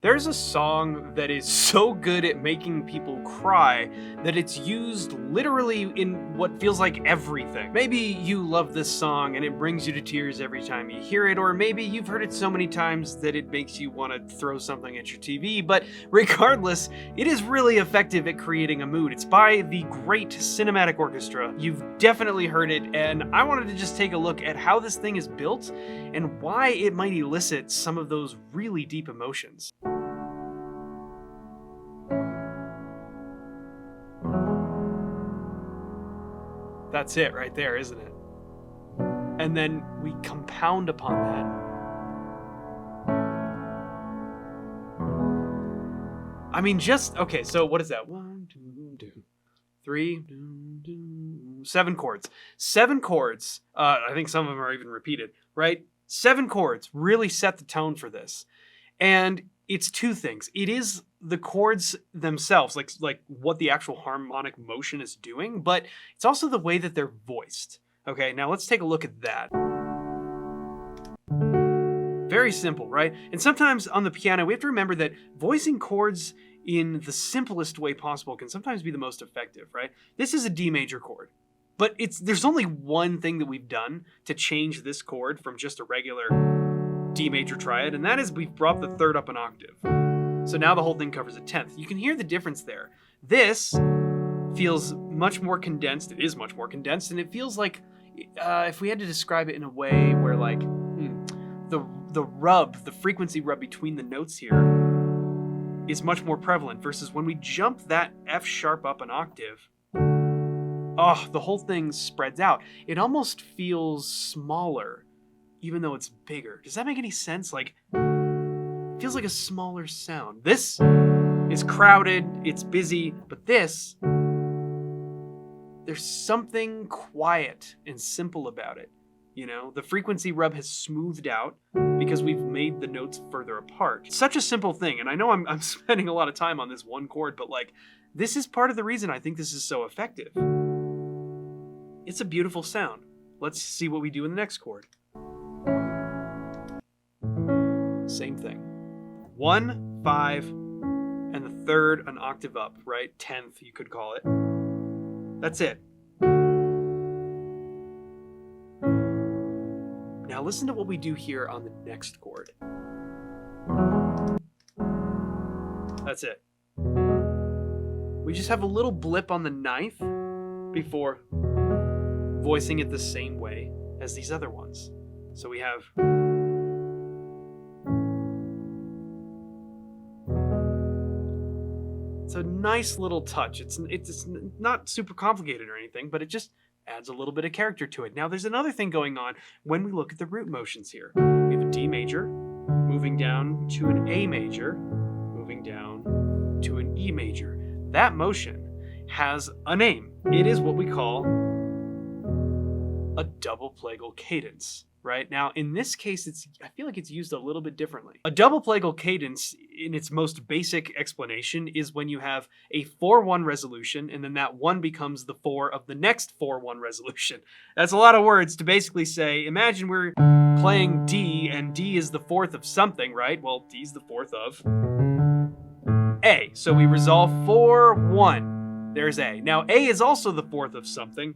There's a song that is so good at making people cry that it's used literally in what feels like everything. Maybe you love this song and it brings you to tears every time you hear it, or maybe you've heard it so many times that it makes you want to throw something at your TV, but regardless, it is really effective at creating a mood. It's by the great Cinematic Orchestra. You've definitely heard it, and I wanted to just take a look at how this thing is built and why it might elicit some of those really deep emotions. That's it right there, isn't it? And then we compound upon that. I mean, okay, so what is that? 1, 2, 3, 7 chords. 7 chords, I think some of them are even repeated, right? 7 chords really set the tone for this. And it's two things. It is the chords themselves, like what the actual harmonic motion is doing, but it's also the way that they're voiced. Okay, now let's take a look at that. Very simple, right? And sometimes on the piano, we have to remember that voicing chords in the simplest way possible can sometimes be the most effective, right? This is a D major chord, but there's only one thing that we've done to change this chord from just a regular D major triad, and that is we've brought the third up an octave. So now the whole thing covers a 10th. You can hear the difference there. This feels much more condensed. It is much more condensed, and it feels like, if we had to describe it in a way where like the frequency rub between the notes here is much more prevalent, versus when we jump that F sharp up an octave, the whole thing spreads out. It almost feels smaller, even though it's bigger. Does that make any sense? Like, it feels like a smaller sound. This is crowded, it's busy, but this, there's something quiet and simple about it. You know, the frequency rub has smoothed out because we've made the notes further apart. Such a simple thing, and I know I'm spending a lot of time on this one chord, but like, this is part of the reason I think this is so effective. It's a beautiful sound. Let's see what we do in the next chord. Same thing. 1, 5, and the third an octave up, right? 10th, you could call it. That's it. Now listen to what we do here on the next chord. That's it. We just have a little blip on the 9th before voicing it the same way as these other ones. So we have... It's a nice little touch. It's not super complicated or anything, but it just adds a little bit of character to it. Now, there's another thing going on when we look at the root motions here. We have a D major, moving down to an A major, moving down to an E major. That motion has a name. It is what we call a double plagal cadence. Right? Now, in this case, I feel like it's used a little bit differently. A double plagal cadence, in its most basic explanation, is when you have a 4-1 resolution, and then that 1 becomes the 4 of the next 4-1 resolution. That's a lot of words to basically say, imagine we're playing D, and D is the 4th of something, right? Well, D is the 4th of A. So we resolve 4-1. There's A. Now, A is also the 4th of something.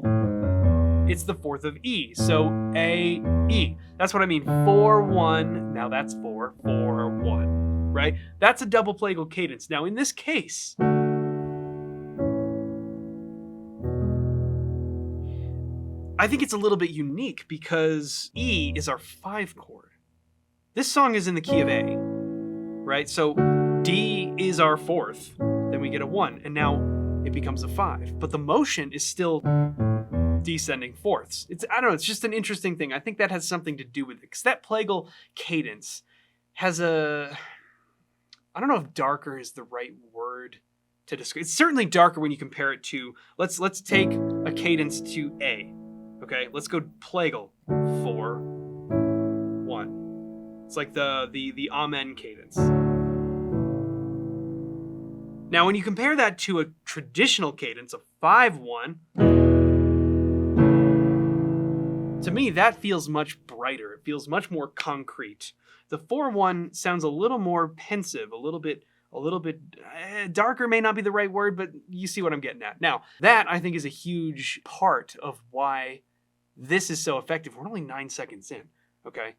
It's the 4th of E, so A, E. That's what I mean, 4-1, now that's 4, 4-1, right? That's a double plagal cadence. Now in this case, I think it's a little bit unique because E is our 5 chord. This song is in the key of A, right? So D is our 4th, then we get a 1, and now it becomes a 5. But the motion is still descending fourths. I don't know, it's just an interesting thing. I think that has something to do with it, because that plagal cadence has I don't know if darker is the right word to describe. It's certainly darker when you compare it to, let's take a cadence to A. Okay, let's go plagal, 4-1. It's like the amen cadence. Now, when you compare that to a traditional cadence of 5-1, to me, that feels much brighter. It feels much more concrete. The 4-1 sounds a little more pensive, a little bit darker may not be the right word, but you see what I'm getting at. Now, that I think is a huge part of why this is so effective. We're only 9 seconds in, okay?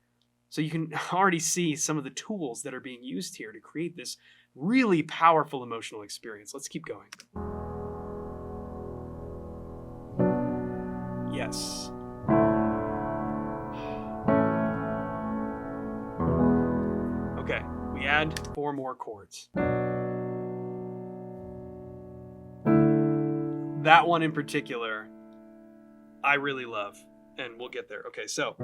So you can already see some of the tools that are being used here to create this really powerful emotional experience. Let's keep going. Yes. Okay, we add 4 more chords. That one in particular, I really love, and we'll get there. Okay, so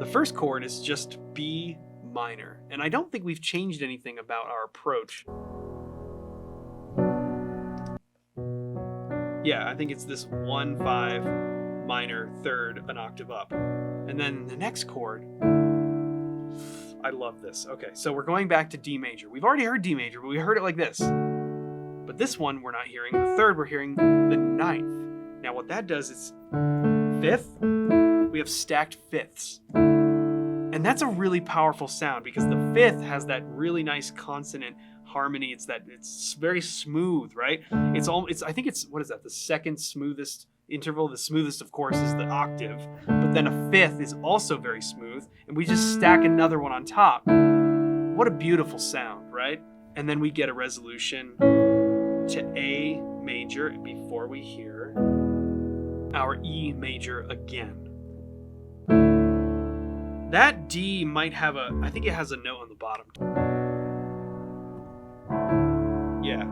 the first chord is just B minor, and I don't think we've changed anything about our approach. Yeah, I think it's this 1-5 minor third, an octave up. And then the next chord, I love this. Okay, so we're going back to D major. We've already heard D major, but we heard it like this. But this one we're not hearing. The third, we're hearing the 9th. Now what that does is 5th, we have stacked 5ths. And that's a really powerful sound because the 5th has that really nice consonant harmony. It's very smooth, right? I think it's, what is that? The second smoothest interval. The smoothest, of course, is the octave, but then a 5th is also very smooth, and we just stack another one on top. What a beautiful sound, right? And then we get a resolution to A major before we hear our E major again. That D might have I think it has a note on the bottom. Yeah.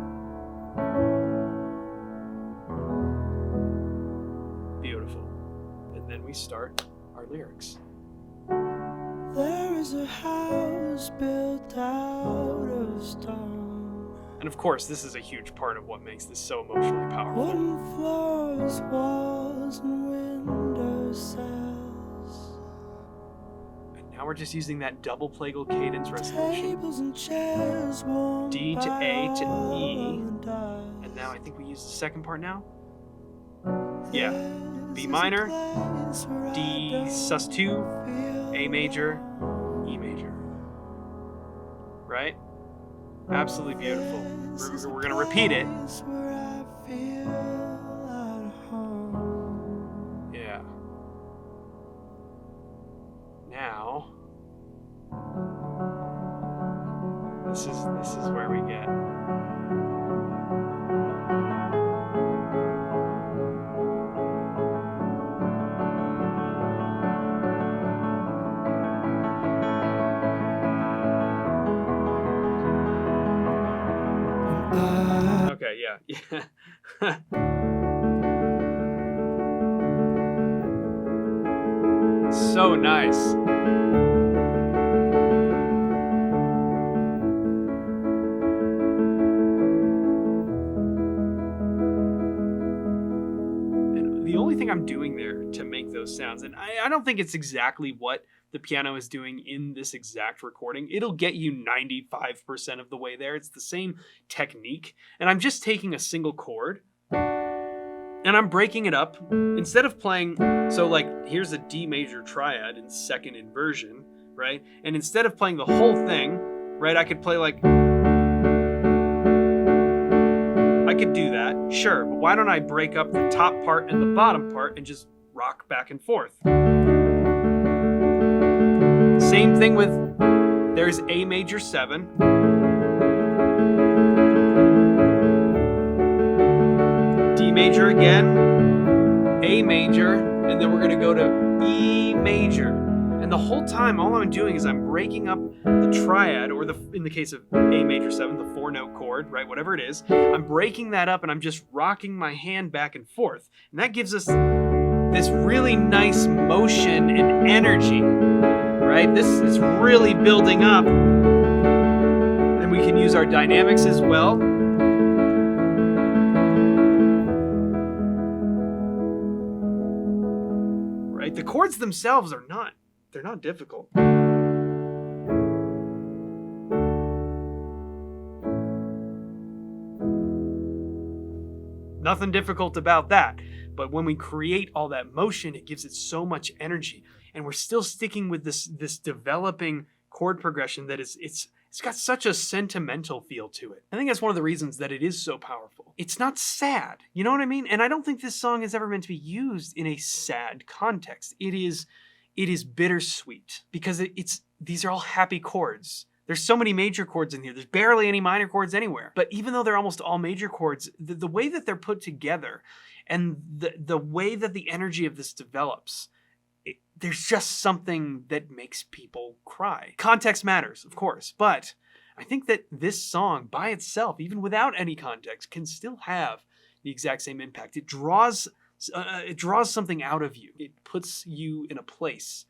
Beautiful. And then we start our lyrics. There is a house built out of stone. And of course, this is a huge part of what makes this so emotionally powerful. Wooden floors, walls, and window sills. And now we're just using that double plagal cadence resolution. Tables and chairs warmed D to A to E. by And now I think we use the second part now. Yeah. B minor, D sus2, A major, E major. Right? Absolutely beautiful. We're going to repeat it. Yeah. Now, this is where we get. Okay, yeah. So nice. And the only thing I'm doing there to make those sounds, and I don't think it's exactly what the piano is doing in this exact recording. It'll get you 95% of the way there. It's the same technique. And I'm just taking a single chord and I'm breaking it up. Instead of playing, so like here's a D major triad in second inversion, right? And instead of playing the whole thing, right, I could play like, I could do that, sure, but why don't I break up the top part and the bottom part and just rock back and forth? Same thing with, there's A major 7. D major again, A major, and then we're gonna go to E major. And the whole time, all I'm doing is I'm breaking up the triad, or in the case of A major 7, the 4-note chord, right, whatever it is, I'm breaking that up and I'm just rocking my hand back and forth. And that gives us this really nice motion and energy. Right? This is really building up. And we can use our dynamics as well. Right? The chords themselves they're not difficult. Nothing difficult about that. But when we create all that motion, it gives it so much energy. And we're still sticking with this developing chord progression that it's got such a sentimental feel to it. I think that's one of the reasons that it is so powerful. It's not sad, you know what I mean? And I don't think this song is ever meant to be used in a sad context. It is bittersweet because these are all happy chords. There's so many major chords in here. There's barely any minor chords anywhere. But even though they're almost all major chords, the way that they're put together and the way that the energy of this develops, there's just something that makes people cry. Context matters, of course, but I think that this song by itself, even without any context, can still have the exact same impact. It draws something out of you. It puts you in a place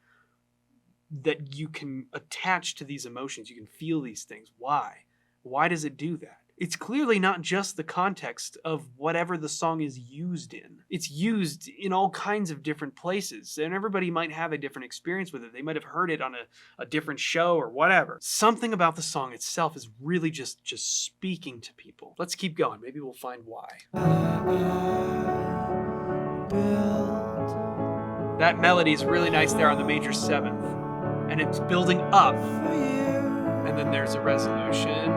that you can attach to these emotions. You can feel these things. Why? Why does it do that? It's clearly not just the context of whatever the song is used in. It's used in all kinds of different places, and everybody might have a different experience with it. They might have heard it on a different show or whatever. Something about the song itself is really just speaking to people. Let's keep going. Maybe we'll find why. That melody is really nice there on the major seventh, and it's building up, and then there's a resolution.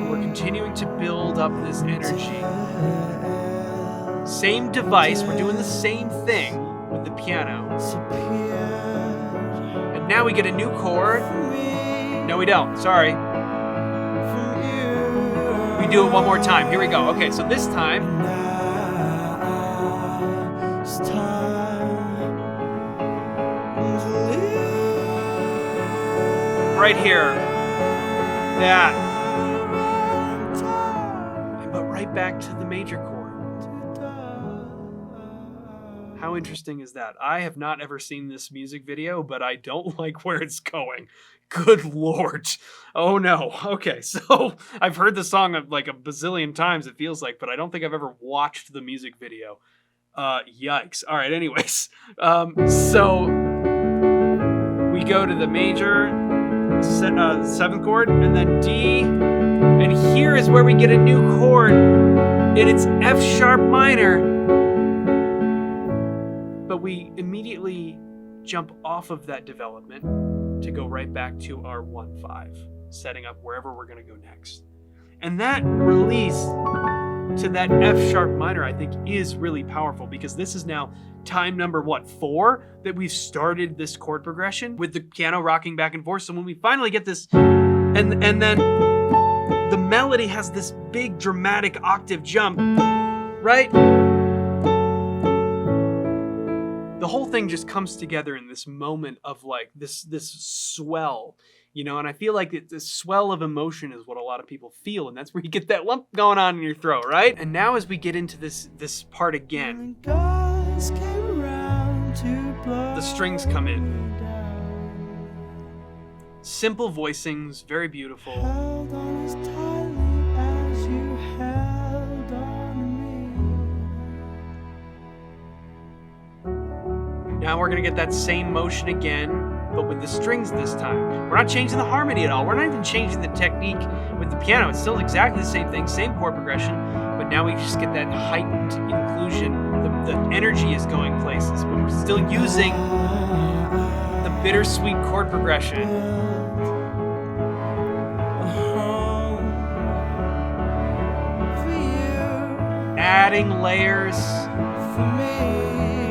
We're continuing to build up this energy. Same device, we're doing the same thing with the piano. And now we get a new chord. No, we don't, sorry. We do it one more time, here we go. Okay, so this time, right here, that, but right back to the major chord. How interesting is that? I have not ever seen this music video, but I don't like where it's going. Good Lord. Oh no. Okay, so I've heard the song like a bazillion times, it feels like, but I don't think I've ever watched the music video. Yikes. All right, anyways. So we go to the major, seventh chord, and then D, and here is where we get a new chord, and it's F sharp minor, but we immediately jump off of that development to go right back to our 1-5, setting up wherever we're going to go next. And that release to that F sharp minor, I think, is really powerful, because this is now time number 4 that we've started this chord progression with the piano rocking back and forth. So when we finally get this, and then the melody has this big dramatic octave jump, right? The whole thing just comes together in this moment of like this swell, you know, and I feel like the swell of emotion is what a lot of people feel, and that's where you get that lump going on in your throat, right? And now as we get into this part again, the strings come in. Simple voicings, very beautiful. Now we're gonna get that same motion again, but with the strings this time. We're not changing the harmony at all. We're not even changing the technique with the piano. It's still exactly the same thing, same chord progression, but now we just get that heightened inclusion. The energy is going places, but we're still using the bittersweet chord progression. Adding layers.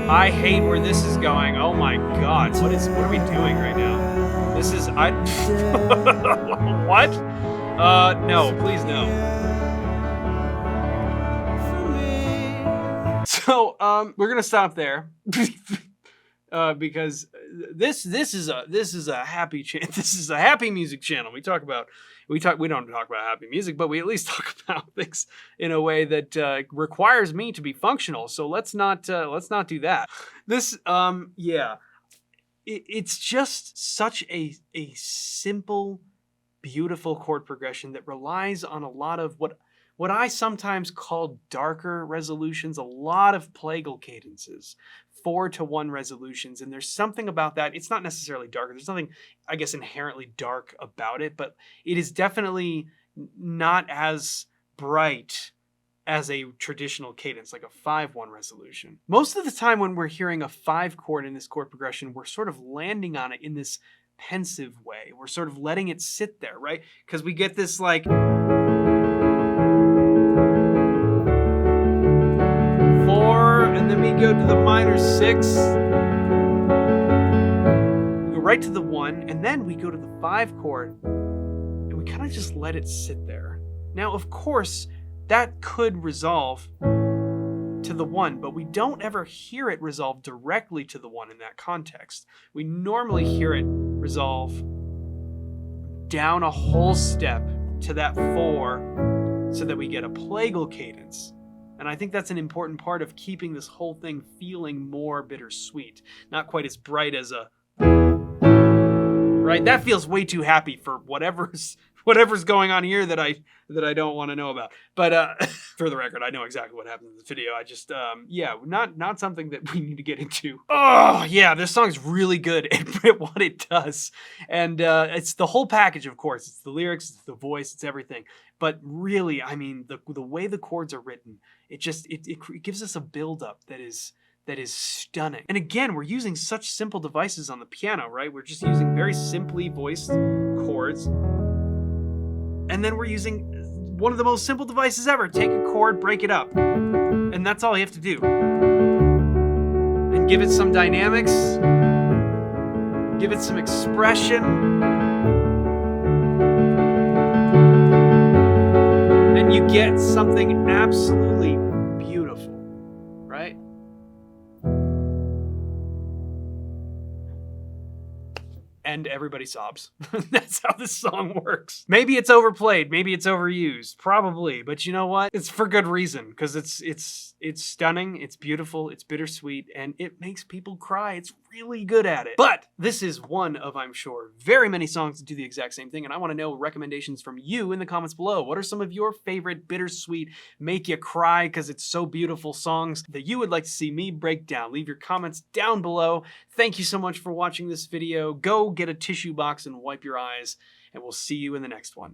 I hate where this is going. Oh my God, what are we doing right now? This is, what? No, please no. So, we're gonna stop there. Because this is a happy this is a happy music channel. We don't talk about happy music, but we at least talk about things in a way that requires me to be functional. So let's not do that. This it's just such a simple, beautiful chord progression that relies on a lot of what I sometimes call darker resolutions, a lot of plagal cadences, 4-to-1 resolutions. And there's something about that. It's not necessarily darker. There's nothing, I guess, inherently dark about it, but it is definitely not as bright as a traditional cadence, like a 5/1 resolution. Most of the time when we're hearing a 5 chord in this chord progression, we're sort of landing on it in this pensive way. We're sort of letting it sit there, right? Because we get this like 4, and then we go to the minor 6. We go right to the 1, and then we go to the 5 chord, and we kind of just let it sit there. Now, of course, that could resolve to the 1, but we don't ever hear it resolve directly to the 1 in that context. We normally hear it resolve down a whole step to that 4 so that we get a plagal cadence. And I think that's an important part of keeping this whole thing feeling more bittersweet. Not quite as bright as a... Right? That feels way too happy for whatever's going on here that I don't want to know about. But for the record, I know exactly what happened in this video. I just yeah, not something that we need to get into. Oh yeah, this song's really good at what it does, and it's the whole package. Of course, it's the lyrics, it's the voice, it's everything. But really, I mean, the way the chords are written, it gives us a buildup that is stunning. And again, we're using such simple devices on the piano, right? We're just using very simply voiced chords. And then we're using one of the most simple devices ever. Take a chord, break it up. And that's all you have to do. And give it some dynamics. Give it some expression. And you get something absolutely beautiful, right? And everybody sobs. That's how this song works. Maybe it's overplayed, maybe it's overused, probably, but you know what? It's for good reason, because it's stunning, it's beautiful, it's bittersweet, and it makes people cry. It's really good at it. But this is one of, I'm sure, very many songs that do the exact same thing, and I want to know recommendations from you in the comments below. What are some of your favorite bittersweet, make you cry because it's so beautiful songs that you would like to see me break down? Leave your comments down below. Thank you so much for watching this video. Go get a tissue box and wipe your eyes, and we'll see you in the next one.